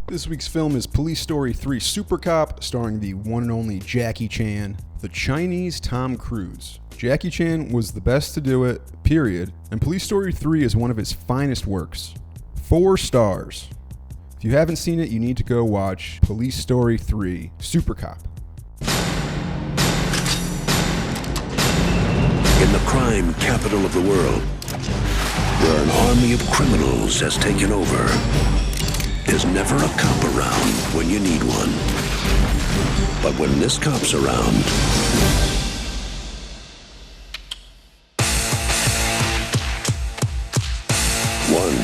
This week's film is Police Story 3 Supercop, starring the one and only Jackie Chan, the Chinese Tom Cruise. Jackie Chan was the best to do it, period, and Police Story 3 is one of his finest works. 4 stars. If you haven't seen it, you need to go watch Police Story 3 Supercop. In the crime capital of the world, where an army of criminals has taken over, there's never a cop around when you need one. But when this cop's around, one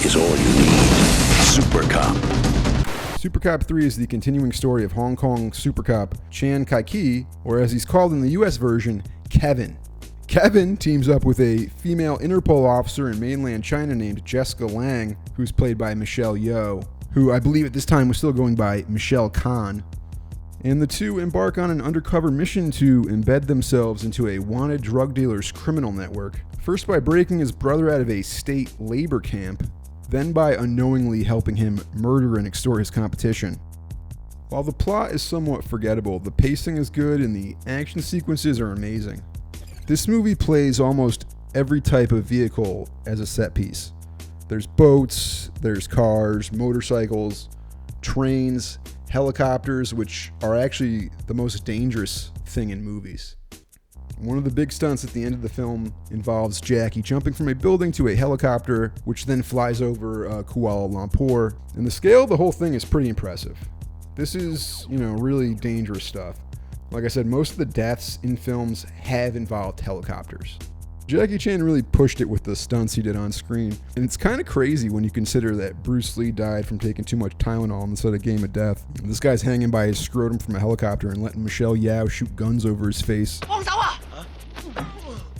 is all you need. Supercop. Supercop 3 is the continuing story of Hong Kong Supercop Chan Kai-ki, or as he's called in the US version, Kevin. Kevin teams up with a female Interpol officer in mainland China named Jessica Lang, who's played by Michelle Yeoh, who I believe at this time was still going by Michelle Khan. And the two embark on an undercover mission to embed themselves into a wanted drug dealer's criminal network, first by breaking his brother out of a state labor camp, then by unknowingly helping him murder and extort his competition. While the plot is somewhat forgettable, the pacing is good and the action sequences are amazing. This movie plays almost every type of vehicle as a set piece. There's boats, there's cars, motorcycles, trains, helicopters, which are actually the most dangerous thing in movies. One of the big stunts at the end of the film involves Jackie jumping from a building to a helicopter, which then flies over Kuala Lumpur. And the scale of the whole thing is pretty impressive. This is, really dangerous stuff. Like I said, most of the deaths in films have involved helicopters. Jackie Chan really pushed it with the stunts he did on screen, and it's kind of crazy when you consider that Bruce Lee died from taking too much Tylenol instead of Game of Death. This guy's hanging by his scrotum from a helicopter and letting Michelle Yeoh shoot guns over his face.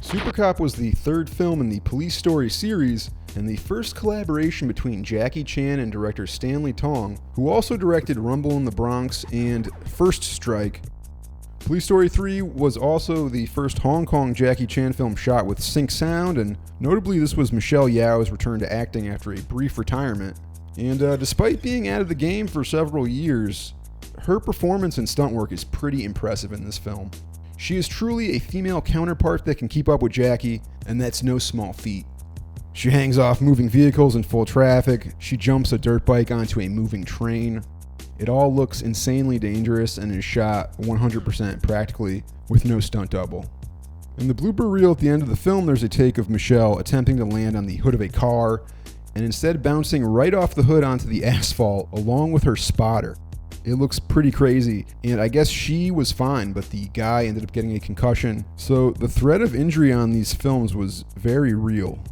Supercop was the third film in the Police Story series, and the first collaboration between Jackie Chan and director Stanley Tong, who also directed Rumble in the Bronx and First Strike. Police Story 3 was also the first Hong Kong Jackie Chan film shot with sync sound, and notably this was Michelle Yeoh's return to acting after a brief retirement. And despite being out of the game for several years, her performance and stunt work is pretty impressive in this film. She is truly a female counterpart that can keep up with Jackie, and that's no small feat. She hangs off moving vehicles in full traffic, she jumps a dirt bike onto a moving train. It all looks insanely dangerous and is shot 100% practically with no stunt double. In the blooper reel at the end of the film, there's a take of Michelle attempting to land on the hood of a car and instead bouncing right off the hood onto the asphalt along with her spotter. It looks pretty crazy, and I guess she was fine, but the guy ended up getting a concussion, so the threat of injury on these films was very real.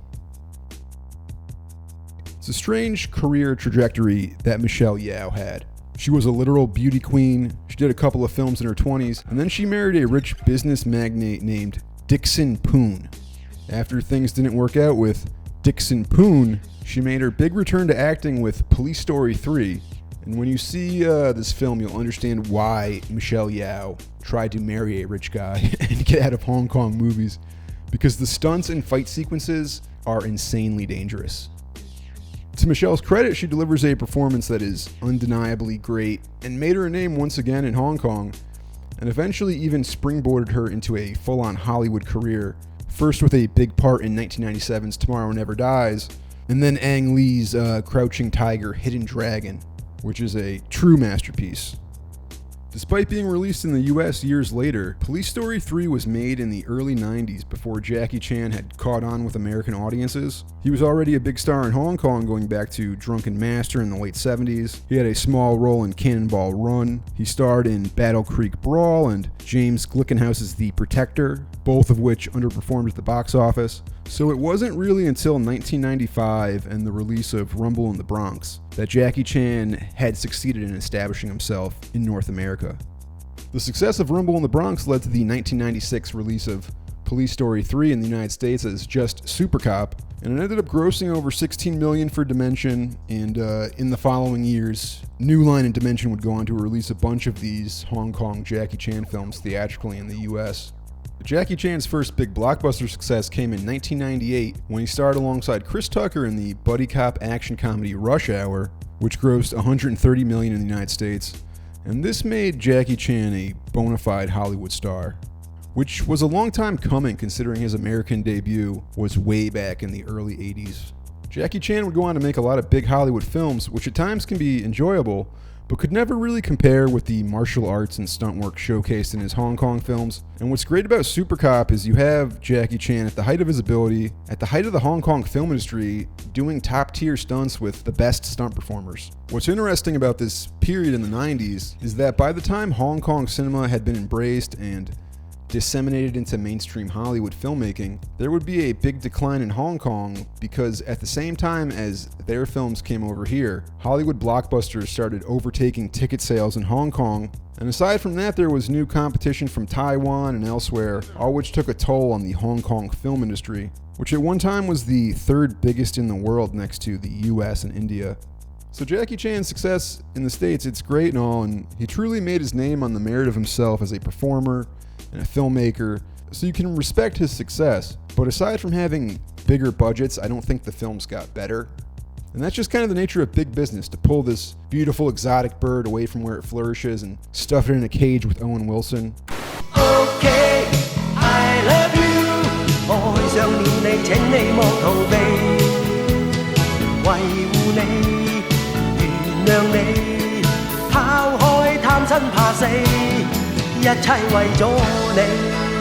It's a strange career trajectory that Michelle Yeoh had. She was a literal beauty queen, she did a couple of films in her 20s, and then she married a rich business magnate named Dixon Poon. After things didn't work out with Dixon Poon, she made her big return to acting with Police Story 3, and when you see this film, you'll understand why Michelle Yeoh tried to marry a rich guy and get out of Hong Kong movies, because the stunts and fight sequences are insanely dangerous. To Michelle's credit, she delivers a performance that is undeniably great and made her a name once again in Hong Kong, and eventually even springboarded her into a full-on Hollywood career, first with a big part in 1997's Tomorrow Never Dies, and then Ang Lee's Crouching Tiger, Hidden Dragon, which is a true masterpiece. Despite being released in the US years later, Police Story 3 was made in the early 90s before Jackie Chan had caught on with American audiences. He was already a big star in Hong Kong going back to Drunken Master in the late 70s. He had a small role in Cannonball Run. He starred in Battle Creek Brawl and James Glickenhaus's The Protector, both of which underperformed at the box office. So it wasn't really until 1995 and the release of Rumble in the Bronx that Jackie Chan had succeeded in establishing himself in North America. The success of Rumble in the Bronx led to the 1996 release of Police Story 3 in the United States as just Supercop, and it ended up grossing over $16 million for Dimension, and in the following years, New Line and Dimension would go on to release a bunch of these Hong Kong Jackie Chan films theatrically in the US. Jackie Chan's first big blockbuster success came in 1998 when he starred alongside Chris Tucker in the buddy cop action comedy Rush Hour, which grossed $130 million in the United States, and this made Jackie Chan a bona fide Hollywood star, which was a long time coming considering his American debut was way back in the early 80s. Jackie Chan would go on to make a lot of big Hollywood films, which at times can be enjoyable, but could never really compare with the martial arts and stunt work showcased in his Hong Kong films. And what's great about Supercop is you have Jackie Chan at the height of his ability, at the height of the Hong Kong film industry, doing top-tier stunts with the best stunt performers. What's interesting about this period in the 90s is that by the time Hong Kong cinema had been embraced and disseminated into mainstream Hollywood filmmaking, there would be a big decline in Hong Kong because at the same time as their films came over here, Hollywood blockbusters started overtaking ticket sales in Hong Kong. And aside from that, there was new competition from Taiwan and elsewhere, all which took a toll on the Hong Kong film industry, which at one time was the third biggest in the world next to the US and India. So Jackie Chan's success in the States, it's great and all, and he truly made his name on the merit of himself as a performer and a filmmaker, so you can respect his success. But aside from having bigger budgets, I don't think the films got better. And that's just kind of the nature of big business, to pull this beautiful exotic bird away from where it flourishes and stuff it in a cage with Owen Wilson. Okay, I love you. 愛上了你，請你莫逃避，維護你，原諒你，拋開貪生怕死，一切為咗你。